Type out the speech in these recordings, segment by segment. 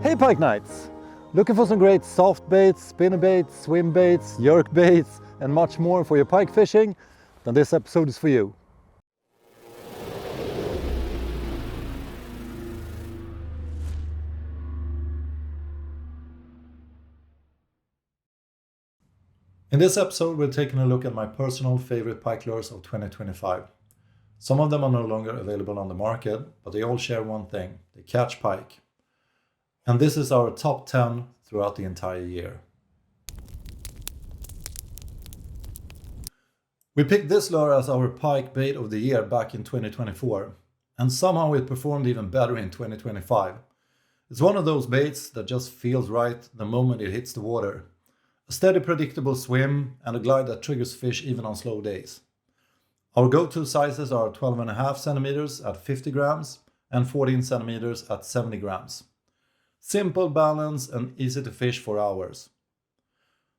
Hey Pike Knights! Looking for some great soft baits, spinner baits, swim baits, jerk baits and much more for your pike fishing? Then this episode is for you. In this episode we're taking a look at my personal favorite pike lures of 2025. Some of them are no longer available on the market, but they all share one thing: they catch pike. And this is our top 10 throughout the entire year. We picked this lure as our pike bait of the year back in 2024, and somehow it performed even better in 2025. It's one of those baits that just feels right the moment it hits the water. A steady, predictable swim and a glide that triggers fish even on slow days. Our go-to sizes are 12.5 centimeters at 50 grams and 14 centimeters at 70 grams. Simple, balanced and easy to fish for hours.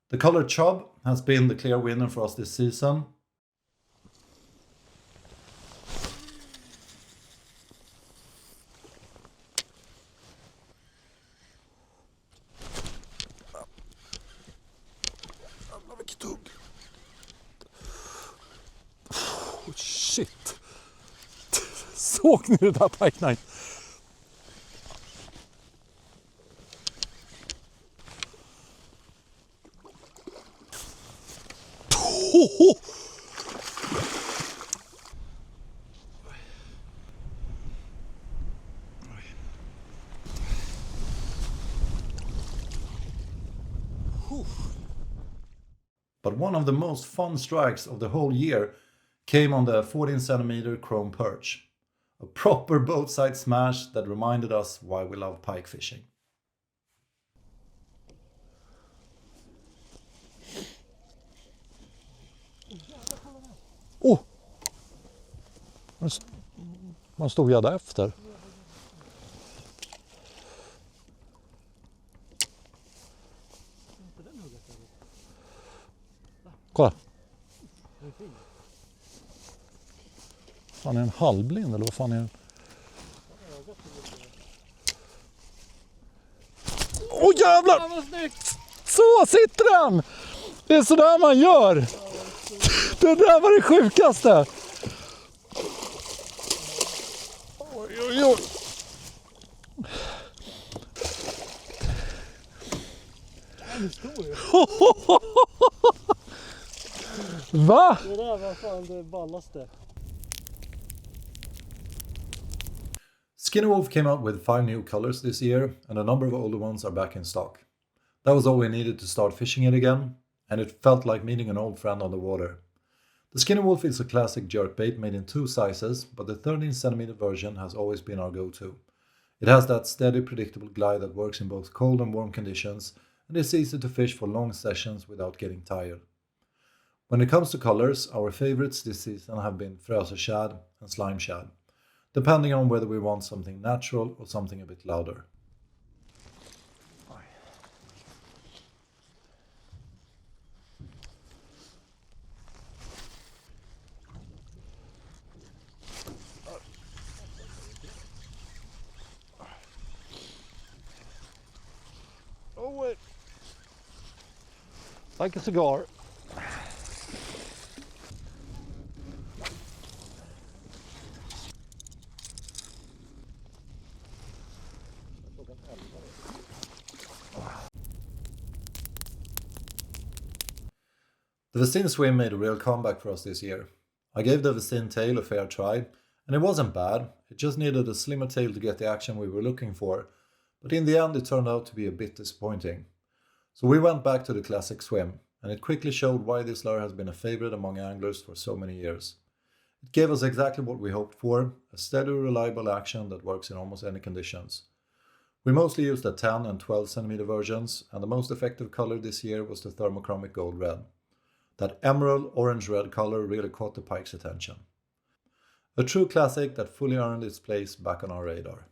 The color chub has been the clear winner for us this season. Oh shit! Såg ni det där Pike Knight? Oh! But one of the most fun strikes of the whole year came on the 14 centimeter chrome perch. A proper both side smash that reminded us why we love pike fishing. Oh! Man stod jag där efter. Kolla. Fan är en halvblind eller vad fan är det? Åh jävlar! Så sitter den! Det är sådär man gör! Det där var det sjukaste! Oj oj oj! Va? Det där var fan det ballaste. Skinny Wolf came out with 5 new colors this year, and a number of older ones are back in stock. That was all we needed to start fishing it again, and it felt like meeting an old friend on the water. The Skinny Wolf is a classic jerkbait made in 2 sizes, but the 13 centimeter version has always been our go-to. It has that steady, predictable glide that works in both cold and warm conditions, and it's easy to fish for long sessions without getting tired. When it comes to colors, our favorites this season have been Fröse Shad and Slime Shad, depending on whether we want something natural or something a bit louder. Oh wait. Like a cigar. The Westin Swim made a real comeback for us this year. I gave the Westin tail a fair try, and it wasn't bad, it just needed a slimmer tail to get the action we were looking for, but in the end it turned out to be a bit disappointing. So we went back to the classic swim, and it quickly showed why this lure has been a favorite among anglers for so many years. It gave us exactly what we hoped for, a steady, reliable action that works in almost any conditions. We mostly used the 10 and 12 centimeter versions, and the most effective color this year was the thermochromic gold red. That emerald orange-red color really caught the pike's attention. A true classic that fully earned its place back on our radar.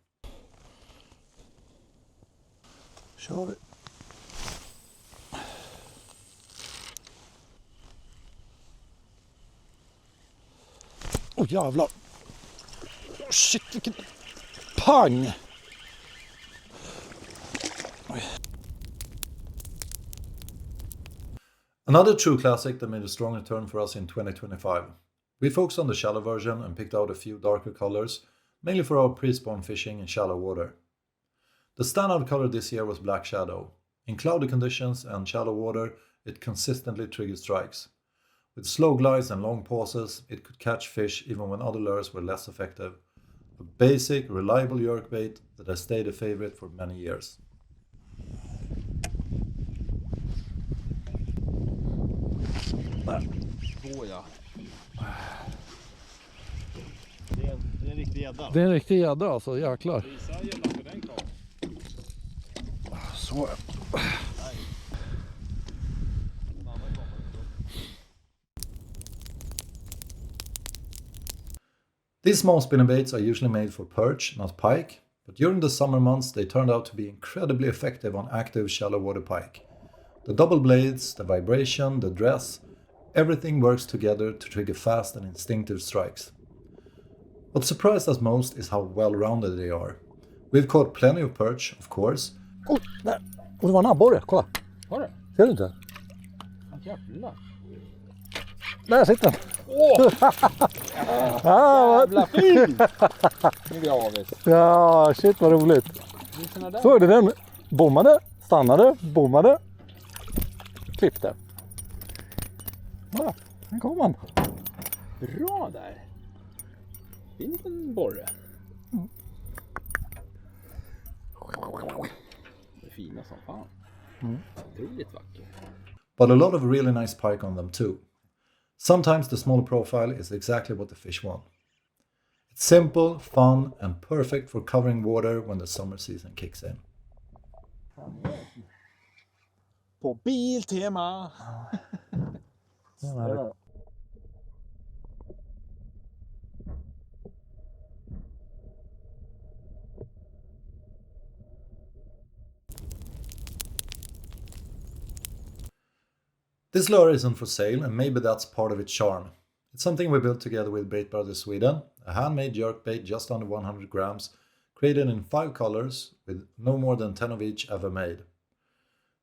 Kör vi. Åh jävlar. Shit vilken pang. Another true classic that made a strong return for us in 2025. We focused on the shallow version and picked out a few darker colors, mainly for our pre-spawn fishing in shallow water. The standout color this year was Black Shadow. In cloudy conditions and shallow water, it consistently triggered strikes. With slow glides and long pauses, it could catch fish even when other lures were less effective. A basic, reliable jerkbait that has stayed a favorite for many years. Ja. Det är en riktig gädda. Det är en riktig gädda alltså, jäklar. Visa gäddan för den karln. Så. These small spinnerbaits are usually made for perch, not pike, but during the summer months they turned out to be incredibly effective on active shallow water pike. The double blades, the vibration, the dress, everything works together to trigger fast and instinctive strikes. What surprised us most is how well-rounded they are. We've caught plenty of perch, of course. Oh, där. Och det var en abborre, kolla. Har du? Ser du inte? Jävlar. Där sitter den. Åh! Jävla fin! Nu är vi avis. Ja, shit vad roligt. Så är det, den bommade, stannade, bommade, klippte. Ja, här kom han. Bra där. Fin liten borre. Det är fina som fan. Otroligt vacker. But a lot of really nice pike on them too. Sometimes the smaller profile is exactly what the fish want. It's simple, fun and perfect for covering water when the summer season kicks in. På Biltema. This lure isn't for sale and maybe that's part of its charm. It's something we built together with Bait Brothers Sweden, a handmade jerkbait just under 100 grams, created in 5 colors with no more than 10 of each ever made.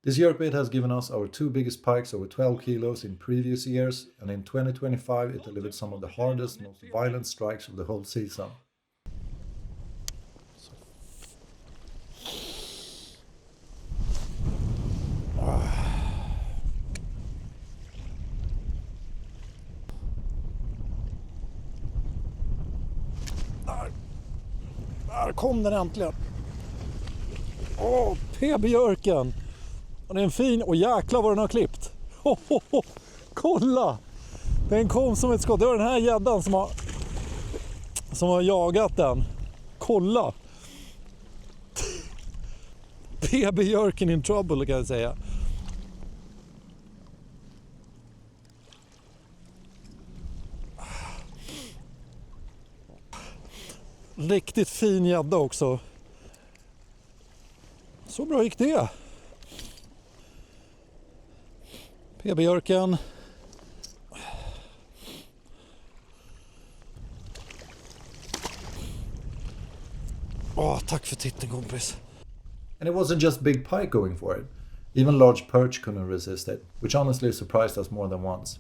This jerkbait has given us our 2 biggest pikes over 12 kilos in previous years, and in 2025 it delivered some of the hardest, most violent strikes of the whole season. Där kom den äntligen. Åh, PB-jörken. Och det är en fin, och jäklar vad den har klippt. Kolla! Den kom som ett skott. Det var den här gäddan som har jagat den. Kolla! PB-jörken in trouble kan jag säga. Riktigt fin gädda också. Så bra gick det. PB-jörken. Tack för titeln kompis. And it wasn't just big pike going for it. Even large perch couldn't resist it, which honestly surprised us more than once.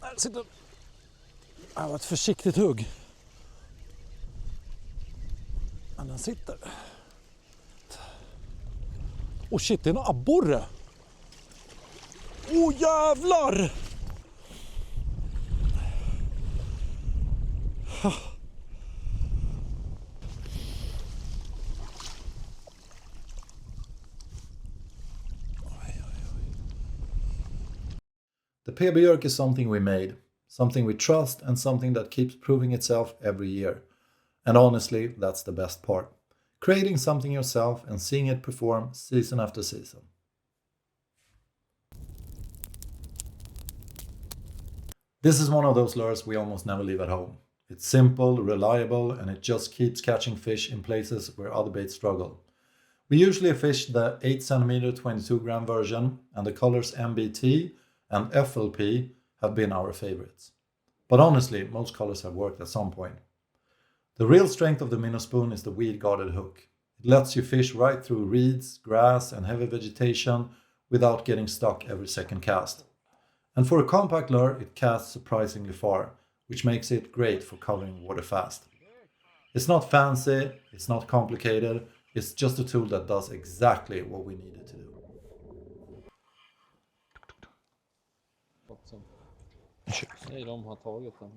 Där sitter. Det var ett försiktigt hugg. Men den sitter. Åh shit, det är en abborre. Åh jävlar! The PB jerk is something we made, something we trust and something that keeps proving itself every year. And honestly, that's the best part. Creating something yourself and seeing it perform season after season. This is one of those lures we almost never leave at home. It's simple, reliable, and it just keeps catching fish in places where other baits struggle. We usually fish the 8cm 22 gram version, and the colors MBT and FLP have been our favorites. But honestly, most colors have worked at some point. The real strength of the Minnow spoon is the weed-guarded hook. It lets you fish right through reeds, grass and heavy vegetation without getting stuck every second cast. And for a compact lure, it casts surprisingly far, which makes it great for covering water fast. It's not fancy, it's not complicated, it's just a tool that does exactly what we need it to do. Nej, de har tagit den.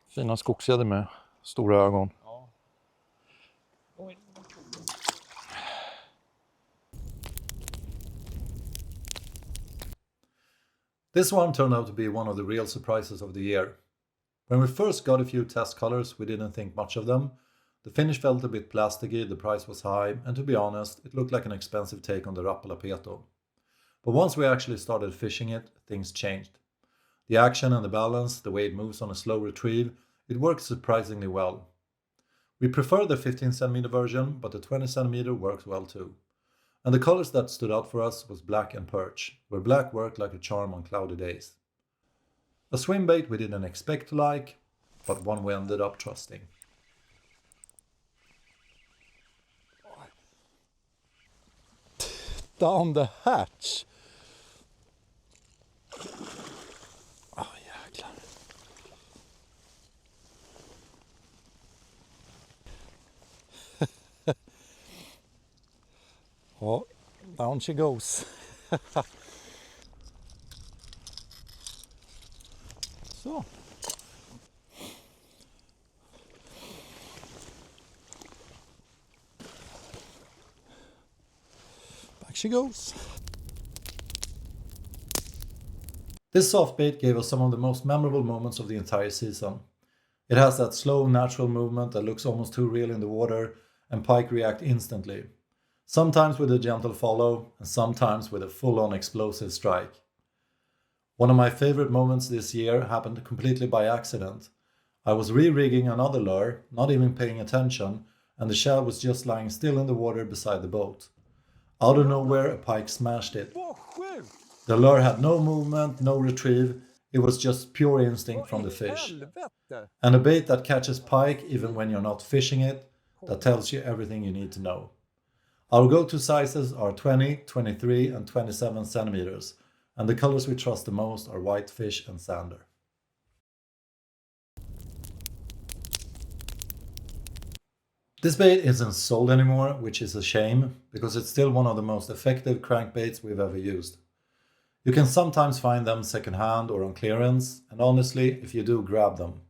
Fina skogsgäddor med stora ögon. Ja. Oj. This one turned out to be one of the real surprises of the year. When we first got a few test colors, we didn't think much of them. The finish felt a bit plasticky, the price was high, and to be honest, it looked like an expensive take on the Rapala Peto. But once we actually started fishing it, things changed. The action and the balance, the way it moves on a slow retrieve, it works surprisingly well. We prefer the 15cm version, but the 20cm works well too. And the colors that stood out for us was black and perch, where black worked like a charm on cloudy days. A swim bait we didn't expect to like, but one we ended up trusting. Down the hatch. Jäklar. Ja, down she goes. Så. Back she goes. This soft bait gave us some of the most memorable moments of the entire season. It has that slow, natural movement that looks almost too real in the water, and pike react instantly. Sometimes with a gentle follow, and sometimes with a full-on explosive strike. One of my favorite moments this year happened completely by accident. I was re-rigging another lure, not even paying attention, and the shad was just lying still in the water beside the boat. Out of nowhere, a pike smashed it. The lure had no movement, no retrieve, it was just pure instinct from the fish. And a bait that catches pike even when you're not fishing it, that tells you everything you need to know. Our go-to sizes are 20, 23 and 27 centimeters, and the colors we trust the most are Whitefish and Sander. This bait isn't sold anymore, which is a shame, because it's still one of the most effective crankbaits we've ever used. You can sometimes find them secondhand or on clearance, and honestly, if you do, grab them.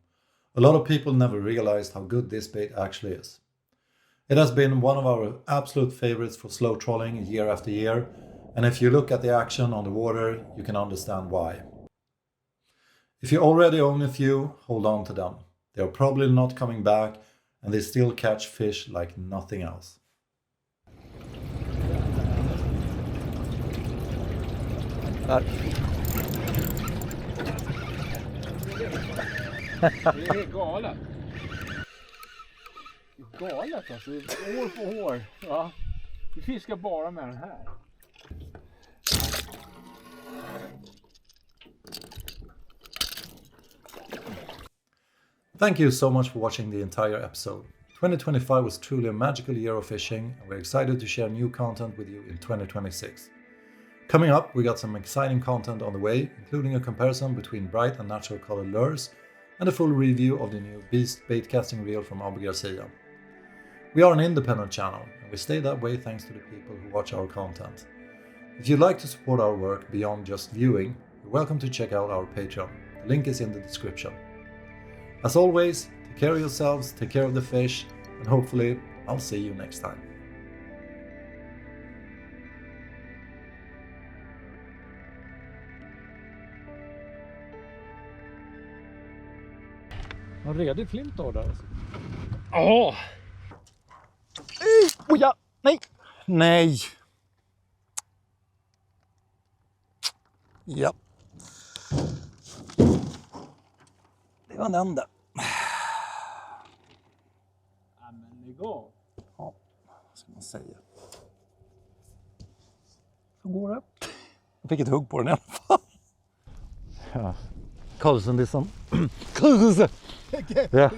A lot of people never realized how good this bait actually is. It has been one of our absolute favorites for slow trolling year after year, and if you look at the action on the water, you can understand why. If you already own a few, hold on to them. They are probably not coming back, and they still catch fish like nothing else. Det är galet. Galet alltså, år på år. Ja. Vi fiskar bara med den här. Thank you so much for watching the entire episode. 2025 was truly a magical year of fishing, and we're excited to share new content with you in 2026. Coming up, we got some exciting content on the way, including a comparison between bright and natural colored lures, and a full review of the new Beast bait casting reel from Abu Garcia. We are an independent channel, and we stay that way thanks to the people who watch our content. If you'd like to support our work beyond just viewing, you're welcome to check out our Patreon. The link is in the description. As always, take care of yourselves, take care of the fish, and hopefully I'll see you next time. En redig flint då där alltså. Åh! Oh ja! Nej! Nej! Ja. Det var den där. Ja, men det går. Ja, vad ska man säga? så går det. Jag fick ett hugg på den i alla fall. Ja. Karlsson liksom. Karlsson! Ja.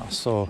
Alltså,